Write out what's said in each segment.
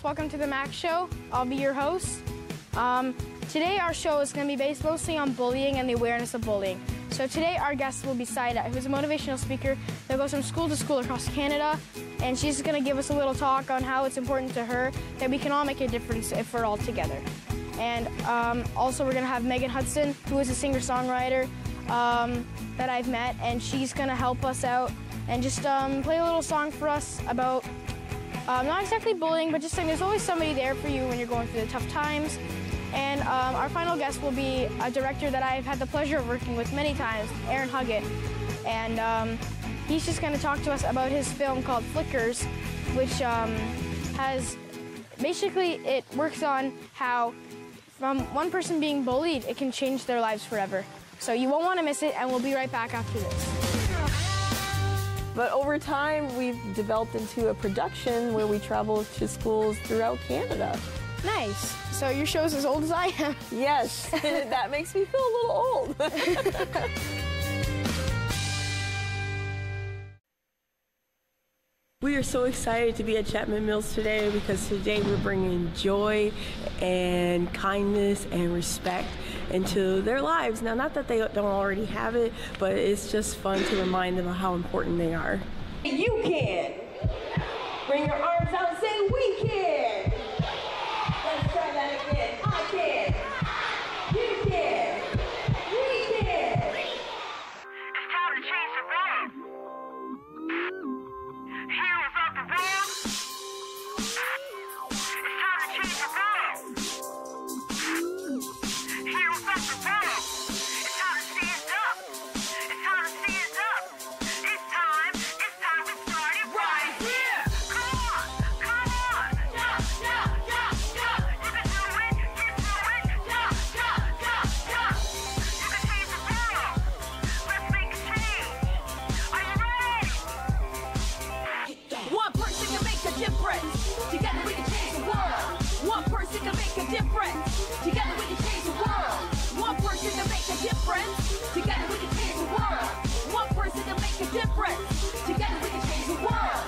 welcome to the Max Show. I'll be your host. Today our show is going to be based mostly on bullying and the awareness of bullying. So today our guest will be Saidat, who's a motivational speaker that goes from school to school across Canada, and she's going to give us a little talk on how it's important to her that we can all make a difference if we're all together. And also we're going to have Hutson, who is a singer-songwriter that I've met, and she's going to help us out and just play a little song for us about not exactly bullying, but just saying there's always somebody there for you when you're going through the tough times. And our final guest will be a director that I've had the pleasure of working with many times, Aaron Huggett. And he's just going to talk to us about his film called Flickers, which has, basically it works on how from one person being bullied, it can change their lives forever. So you won't want to miss it, and we'll be right back after this. But over time, we've developed into a production where we travel to schools throughout Canada. Nice. So your show's as old as I am. Yes, that makes me feel a little old. We are so excited to be at Chapman Mills today because today we're bringing joy and kindness and respect into their lives. Now, not that they don't already have it, but it's just fun to remind them of how important they are. You can. Bring your arms out and say, we can. Let's try that again. I can. You can. We can. It's time to change the world. Heroes of the world. It's time to change the world. Heroes of the world. It's time to stand up. It's time to stand up. It's time to start it right here. Come on. Yeah. You can do it. Yeah. You can change the world. Let's make a change. Are you ready? One person can make a difference. Together we can change the world. One person can make a difference. Together we can change the world. One person can make a difference. Together we can change the world. One person can make a difference. Together we can change the world.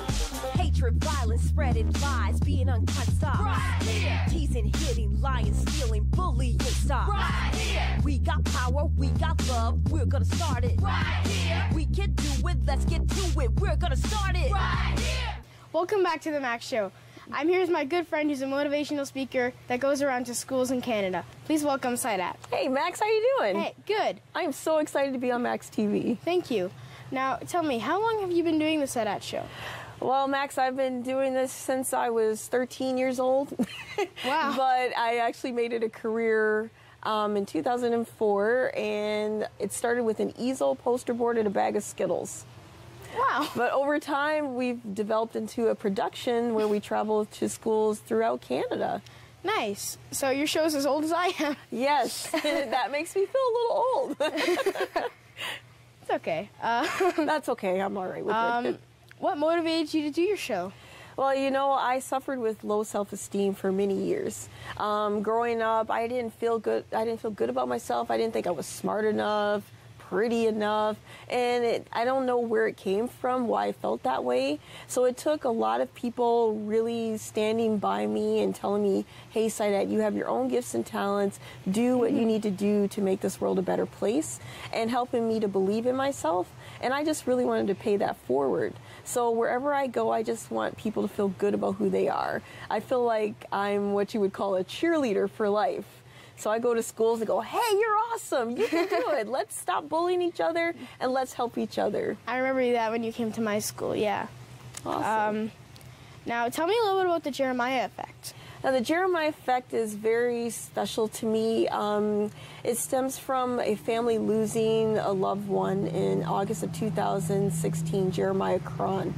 Hatred, violence, spreading lies, being unkind, stop. Right here. Teasing, hitting, lying, stealing, bullying, stop. Right here. We got power, we got love, we're gonna start it. Right here. We can do it, let's get to it, we're gonna start it. Right here. Welcome back to the Max Show. I'm here with my good friend who's a motivational speaker that goes around to schools in Canada. Please welcome Saidat. Hey, Max, how you doing? Hey, good. I am so excited to be on Max TV. Thank you. Now, tell me, how long have you been doing the Saidat show? Well, Max, I've been doing this since I was 13 years old. Wow. But I actually made it a career in 2004, and it started with an easel, poster board, and a bag of Skittles. Wow. But over time, we've developed into a production where we travel to schools throughout Canada. Nice. So your show's as old as I am. Yes, that makes me feel a little old. It's okay. That's okay, I'm all right with it. What motivated you to do your show? Well, you know, I suffered with low self-esteem for many years. Growing up, I didn't feel good about myself. I didn't think I was smart enough, pretty enough, and I don't know where it came from, why I felt that way. So it took a lot of people really standing by me and telling me, hey, Saidat, you have your own gifts and talents, do what you need to do to make this world a better place, and helping me to believe in myself. And I just really wanted to pay that forward. So wherever I go, I just want people to feel good about who they are. I feel like I'm what you would call a cheerleader for life. So I go to schools and go, hey, you're awesome, you can do it. Let's stop bullying each other and let's help each other. I remember that when you came to my school, yeah. Awesome. Now, tell me a little bit about the Jeremiah effect. Now, the Jeremiah effect is very special to me. It stems from a family losing a loved one in August of 2016, Jeremiah Cron.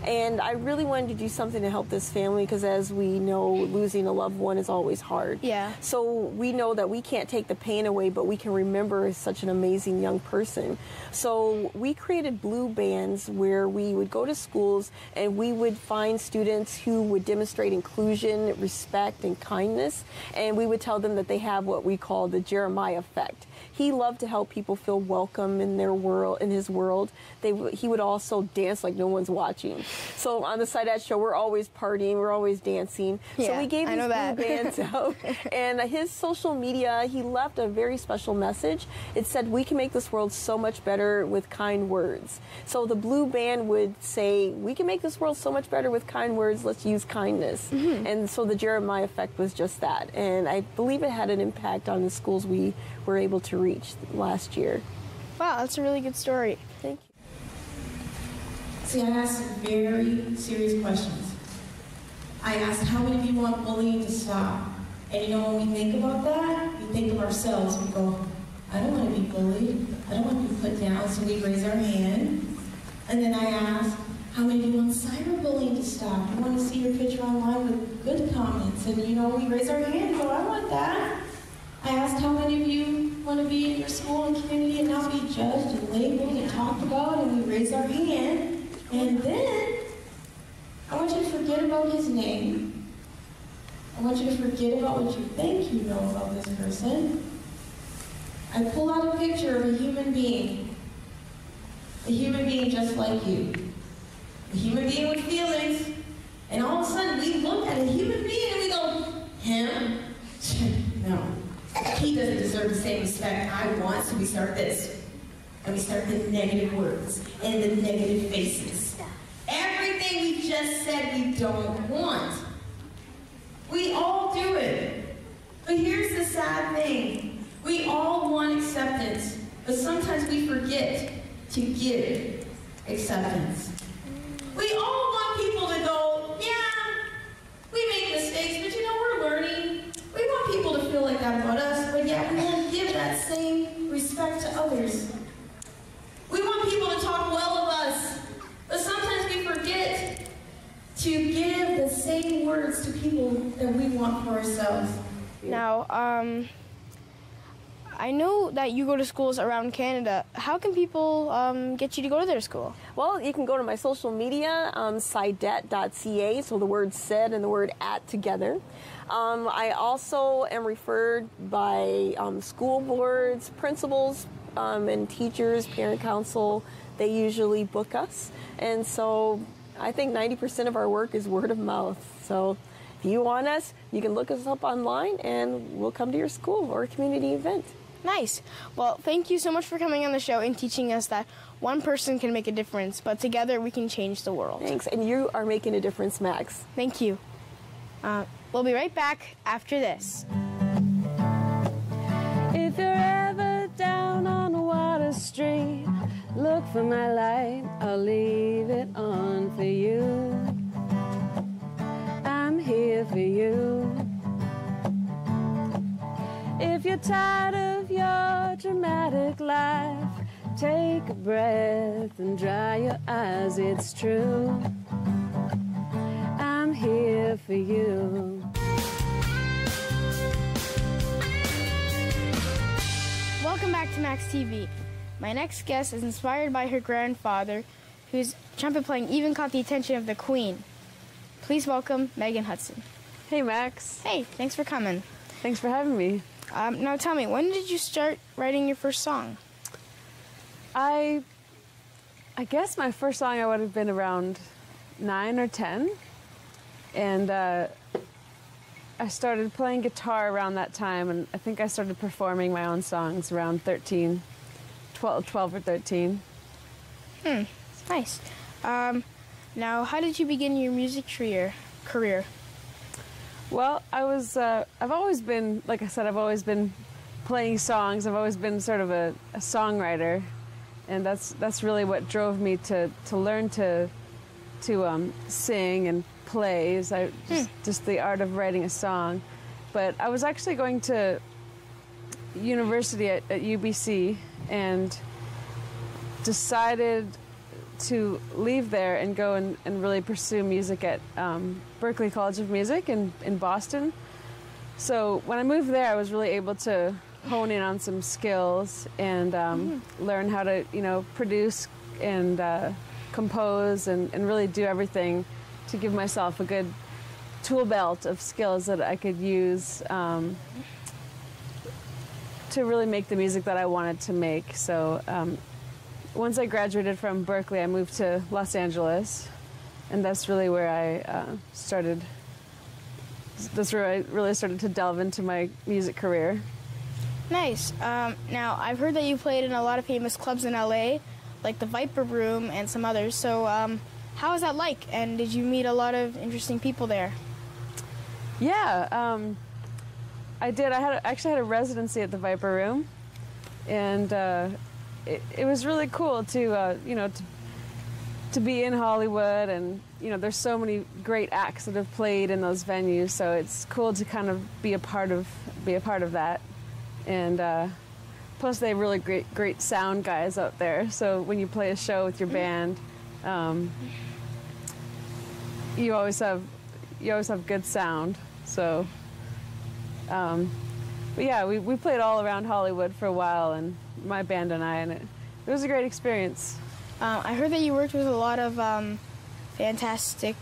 And I really wanted to do something to help this family because, as we know, losing a loved one is always hard. Yeah. So we know that we can't take the pain away, but we can remember such an amazing young person. So we created blue bands where we would go to schools and we would find students who would demonstrate inclusion, respect, and kindness. And we would tell them that they have what we call the Jeremiah effect. He loved to help people feel welcome in their world, in his world. He would also dance like no one's watching. So on the Saidat show, we're always partying, we're always dancing. So Yeah, we gave I these know that. blue bands out. And his social media, he left a very special message. It said, we can make this world so much better with kind words. So the blue band would say, we can make this world so much better with kind words, let's use kindness. And so the Jeremiah effect was just that. And I believe it had an impact on the schools we were able to reach last year. Wow, that's a really good story. Thank you. See, I asked some very serious questions. I asked, how many of you want bullying to stop? And you know, when we think about that, we think of ourselves. We go, I don't want to be bullied. I don't want to be put down. So we raise our hand. And then I asked, how many of you want cyberbullying to stop? You want to see your picture online with good comments. And you know, we raise our hand and go, I want that. I asked how many of you want to be in your school and community and not be judged and labeled and talked about, and we raise our hand. And then, I want you to forget about his name. I want you to forget about what you think you know about this person. I pull out a picture of a human being just like you. A human being with feelings. And all of a sudden, we look at a human being and we go, him? No. He doesn't deserve the same respect I want, so we start this. And we start the negative words and the negative faces. Everything we just said we don't want. We all do it. But here's the sad thing. We all want acceptance, but sometimes we forget to give acceptance. We all want people to go, yeah, we make mistakes, but you know, we're learning. We want people to feel like that about us, but yet we won't give that same respect to others. We want people to talk well of us, but sometimes we forget to give the same words to people that we want for ourselves. Now, I know that you go to schools around Canada. How can people get you to go to their school? Well, you can go to my social media, saidat.ca, so the word said and the word at together. I also am referred by school boards, principals, and teachers, parent council. They usually book us. And so I think 90% of our work is word of mouth. So if you want us, you can look us up online and we'll come to your school or community event. Nice. Well, thank you so much for coming on the show and teaching us that one person can make a difference, but together we can change the world. Thanks. And you are making a difference, Max. Thank you. We'll be right back after this. If you're ever down on Water Street, look for my light, I'll leave it on for you. I'm here for you. If you're tired of your dramatic life, take a breath and dry your eyes, it's true. I'm here for you. Welcome back to Max TV. My next guest is inspired by her grandfather, whose trumpet playing even caught the attention of the Queen. Please welcome Megan Hutson. Hey, Max. Hey, thanks for coming. Thanks for having me. Now tell me, when did you start writing your first song? I guess my first song I would have been around 9 or 10. And I started playing guitar around that time, and I think I started performing my own songs around 12 or 13. Nice. Now, how did you begin your music career? Well, I've always been, like I said, I've always been playing songs. I've always been sort of a songwriter, and that's really what drove me to learn to sing and play. Is just the art of writing a song. But I was actually going to university at UBC and decided to leave there and go and really pursue music at Berklee College of Music in Boston. So when I moved there, I was really able to hone in on some skills and learn how to, produce and compose and really do everything to give myself a good tool belt of skills that I could use to really make the music that I wanted to make. So once I graduated from Berklee, I moved to Los Angeles and that's really where I started. That's where I really started to delve into my music career. Nice. Now, I've heard that you played in a lot of famous clubs in LA, like the Viper Room and some others. So, how was that like? And did you meet a lot of interesting people there? Yeah, I did. I actually had a residency at the Viper Room, and it was really cool to to be in Hollywood, and there's so many great acts that have played in those venues. So it's cool to kind of be a part of that, and plus they have really great sound guys out there. So when you play a show with your band, you always have good sound. So, but yeah, we played all around Hollywood for a while, and my band and I, and it was a great experience. I heard that you worked with a lot of fantastic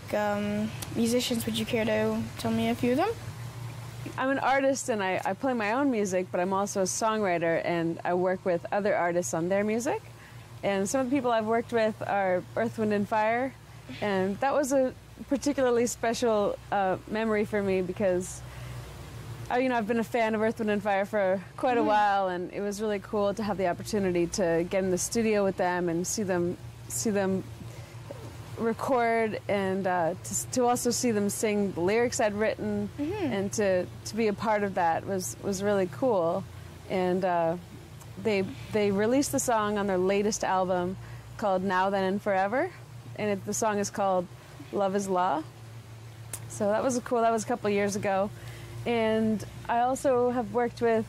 musicians. Would you care to tell me a few of them? I'm an artist, and I play my own music, but I'm also a songwriter, and I work with other artists on their music. And some of the people I've worked with are Earth, Wind & Fire, and that was a particularly special memory for me because I've been a fan of Earth, Wind & Fire for quite a while, and it was really cool to have the opportunity to get in the studio with them and see them record, and to also see them sing the lyrics I'd written, and to be a part of that was really cool. And they released the song on their latest album called Now, Then, and Forever, and the song is called Love is Law. So that was cool. That was a couple of years ago. And I also have worked with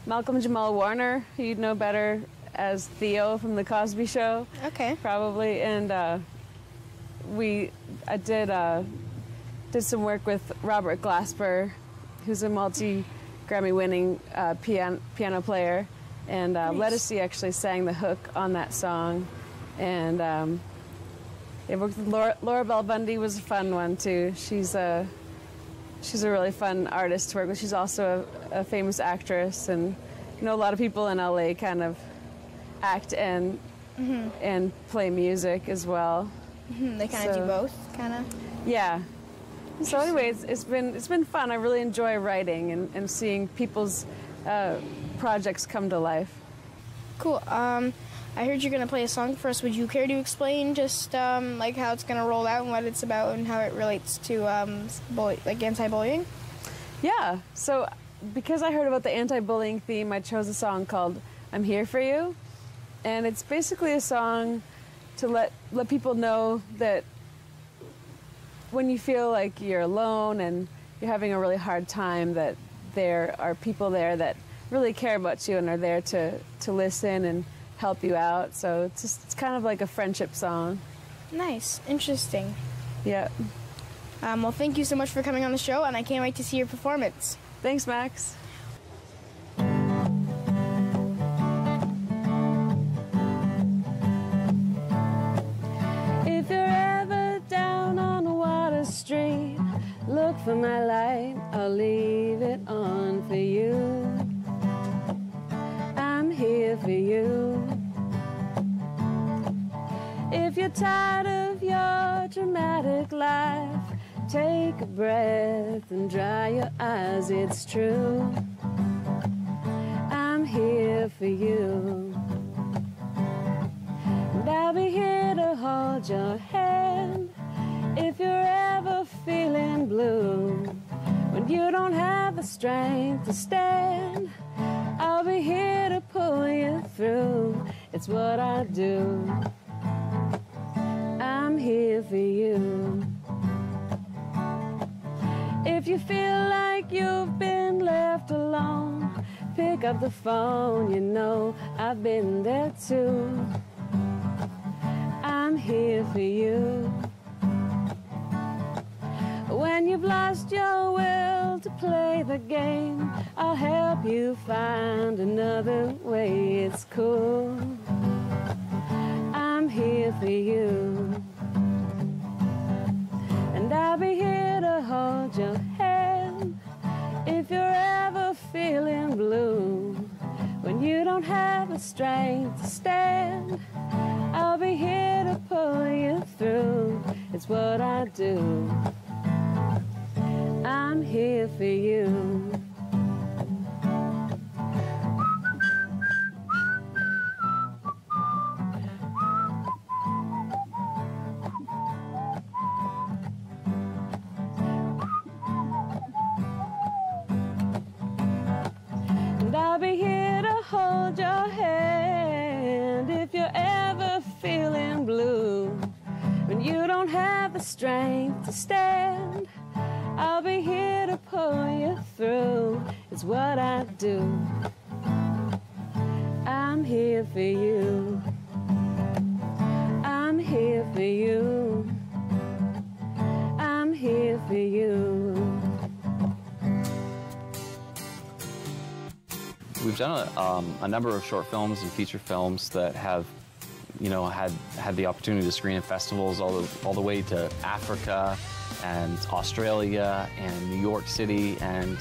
Malcolm Jamal Warner, who you'd know better as Theo from The Cosby Show. Okay. Probably. And I did some work with Robert Glasper, who's a multi-Grammy winning piano player. And Nice. Lettucey actually sang the hook on that song. And I worked with Laura Bell Bundy. Was a fun one too. She's a really fun artist to work with. She's also a famous actress, and a lot of people in LA kind of act and play music as well. They kind of do both, kind of. Yeah. So anyway, it's been fun. I really enjoy writing and seeing people's projects come to life. Cool. I heard you're going to play a song for us. Would you care to explain just like how it's going to roll out and what it's about and how it relates to anti-bullying? Yeah. So because I heard about the anti-bullying theme, I chose a song called I'm Here For You. And it's basically a song to let people know that when you feel like you're alone and you're having a really hard time, that there are people there that really care about you and are there to listen and help you out. So it's kind of like a friendship song. Nice. Interesting. Yeah. Well, thank you so much for coming on the show, and I can't wait to see your performance. Thanks, Max. If you're ever down on Water Street, look for my light, I'll leave it on for you. I'm here for you. If you're tired of your dramatic life, take a breath and dry your eyes, it's true. I'm here for you. And I'll be here to hold your hand if you're ever feeling blue. When you don't have the strength to stand, I'll be here to pull you through. It's what I do. I'm here for you. If you feel like you've been left alone, pick up the phone, you know I've been there too. I'm here for you. When you've lost your will to play the game, I'll help you find another way. It's cool. I'm here for you. And I'll be here to hold your hand if you're ever feeling blue. When you don't have the strength to stand, I'll be here to pull you through. It's It's what I do. I'm here for you. And I'll be here to hold your hand if you're ever feeling blue. When you don't have the strength to stand, I'll be here to pull you through. It's what I do. I'm here for you. I'm here for you. I'm here for you. We've done a number of short films and feature films that have, had the opportunity to screen at festivals all the way to Africa and Australia and New York City, and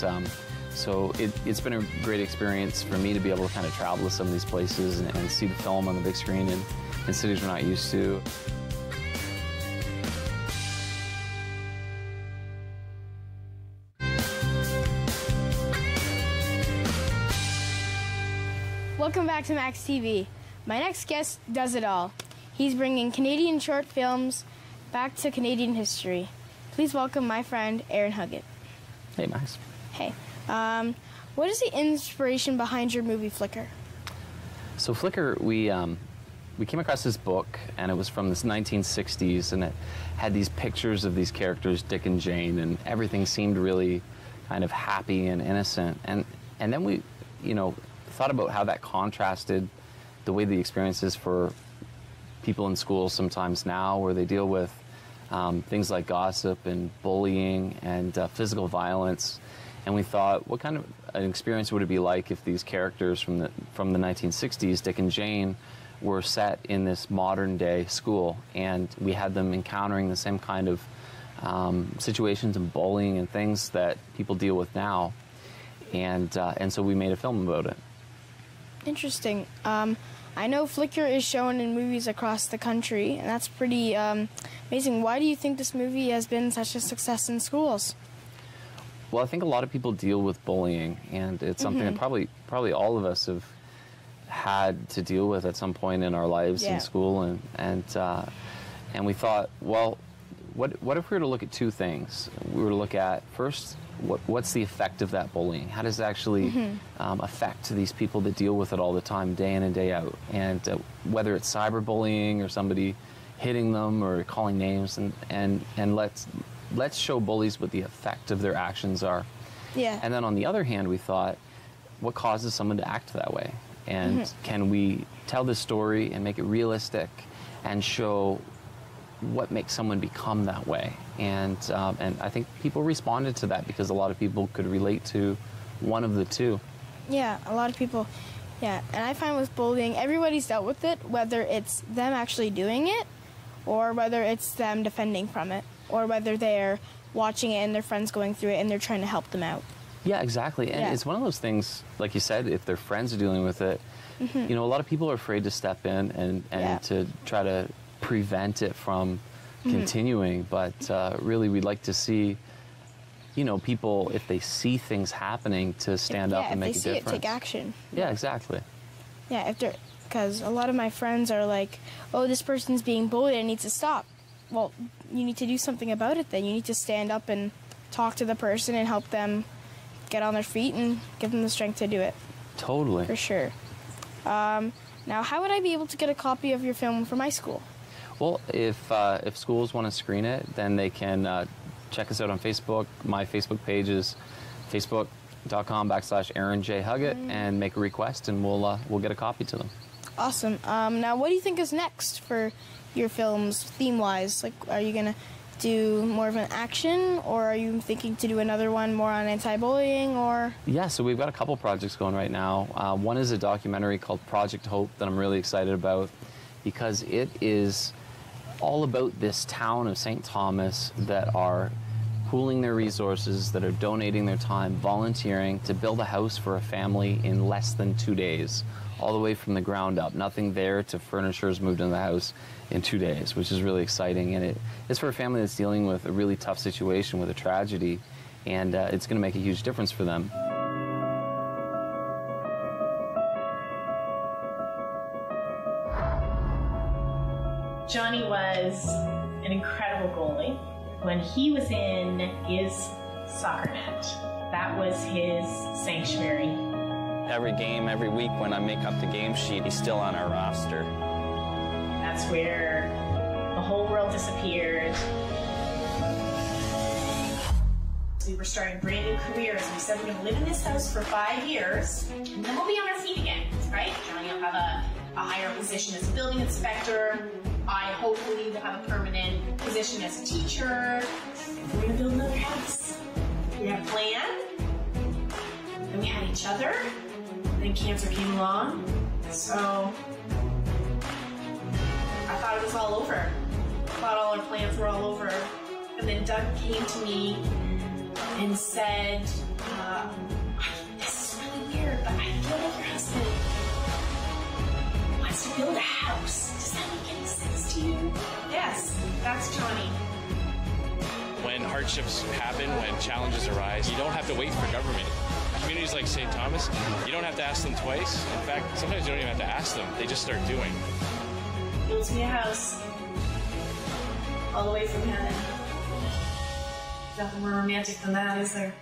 so it's been a great experience for me to be able to kind of travel to some of these places and see the film on the big screen in cities we're not used to. Welcome back to Max TV. My next guest does it all. He's bringing Canadian short films back to Canadian history. Please welcome my friend, Aaron Huggett. Hey, Max. Hey. What is the inspiration behind your movie Flicker? So Flicker, we came across this book, and it was from the 1960s, and it had these pictures of these characters, Dick and Jane, and everything seemed really kind of happy and innocent. And then we, thought about how that contrasted the way the experience is for people in schools sometimes now, where they deal with things like gossip and bullying and physical violence. And we thought, what kind of an experience would it be like if these characters from the 1960s, Dick and Jane, were set in this modern day school, and we had them encountering the same kind of situations and bullying and things that people deal with now. And so we made a film about it. Interesting. I know Flicker is shown in movies across the country, and that's pretty amazing. Why do you think this movie has been such a success in schools? Well, I think a lot of people deal with bullying, and it's something that probably all of us have had to deal with at some point in our lives in school, and we thought, well, what if we were to look at two things? We were to look at first, what's the effect of that bullying? How does it actually affect these people that deal with it all the time, day in and day out? And whether it's cyberbullying or somebody hitting them or calling names, and let's show bullies what the effect of their actions are. Yeah. And then on the other hand, we thought, what causes someone to act that way? And can we tell this story and make it realistic and show what makes someone become that way? And I think people responded to that because a lot of people could relate to one of the two. Yeah, a lot of people. Yeah, and I find with bullying, everybody's dealt with it, whether it's them actually doing it or whether it's them defending from it, or whether they're watching it and their friends going through it and they're trying to help them out. Yeah, exactly. And it's one of those things, like you said, if their friends are dealing with it, a lot of people are afraid to step in and to try to prevent it from continuing. But really, we'd like to see, people, if they see things happening, to stand up and make a difference. If they see it, take action. Yeah, exactly. Yeah, because a lot of my friends are like, oh, this person's being bullied, it needs to stop. Well, you need to do something about it then. You need to stand up and talk to the person and help them get on their feet and give them the strength to do it. Totally. For sure. Now, how would I be able to get a copy of your film for my school? Well, if schools want to screen it, then they can check us out on Facebook. My Facebook page is facebook.com/Aaron J. Huggett, and make a request, and we'll get a copy to them. Awesome. Now, what do you think is next for your films, theme-wise? Like, are you going to do more of an action, or are you thinking to do another one more on anti-bullying, or? Yeah, so we've got a couple projects going right now. One is a documentary called Project Hope that I'm really excited about, because it is all about this town of St. Thomas that are pooling their resources, that are donating their time, volunteering to build a house for a family in less than 2 days, all the way from the ground up. Nothing there to furniture is moved into the house in 2 days, which is really exciting. And it's for a family that's dealing with a really tough situation, with a tragedy, and it's going to make a huge difference for them. Johnny was an incredible goalie. When he was in his soccer net, that was his sanctuary. Every game, every week when I make up the game sheet, he's still on our roster. That's where the whole world disappeared. We were starting brand new careers, and we said we're going to live in this house for 5 years, and then we'll be on our feet again, right? Johnny will have a higher position as a building inspector. I hopefully will have a permanent position as a teacher. We're going to build another house. We had a plan, then we had each other, and then cancer came along, so I thought it was all over. I thought all our plans were all over, and then Doug came to me and said, this is really weird, but I feel like your husband wants to build a house. Does that make any sense to you? Yes, that's Johnny. When hardships happen, when challenges arise, you don't have to wait for government. Communities like St. Thomas, you don't have to ask them twice. In fact, sometimes you don't even have to ask them. They just start doing. Builds me a house all the way from heaven. Nothing more romantic than that, is there?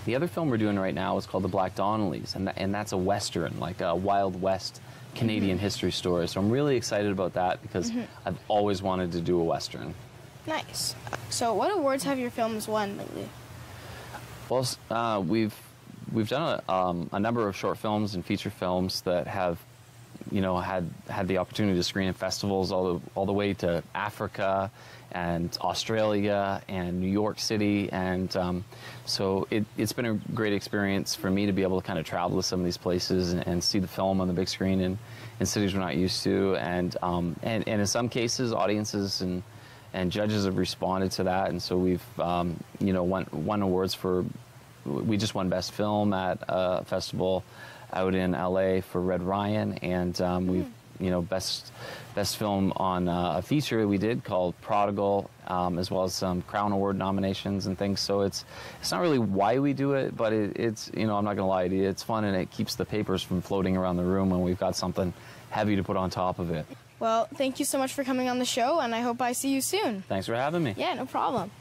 The other film we're doing right now is called The Black Donnellys, and that's a Western, like a Wild West Canadian history story. So I'm really excited about that because I've always wanted to do a Western. Nice. So what awards have your films won lately? Well, we've done a number of short films and feature films that have, you know, had the opportunity to screen at festivals all the way to Africa and Australia and New York City, and so it's been a great experience for me to be able to kind of travel to some of these places and see the film on the big screen in cities we're not used to, and in some cases audiences and judges have responded to that, and so we've you know, won awards for. We just won Best Film at a festival out in LA for Red Ryan, and we've, you know, best film on a feature we did called Prodigal, as well as some Crown Award nominations and things. So it's not really why we do it, but it's, you know, I'm not gonna lie to you, it's fun, and it keeps the papers from floating around the room when we've got something heavy to put on top of it. Well, thank you so much for coming on the show, and I hope I see you soon. Thanks for having me. Yeah, no problem.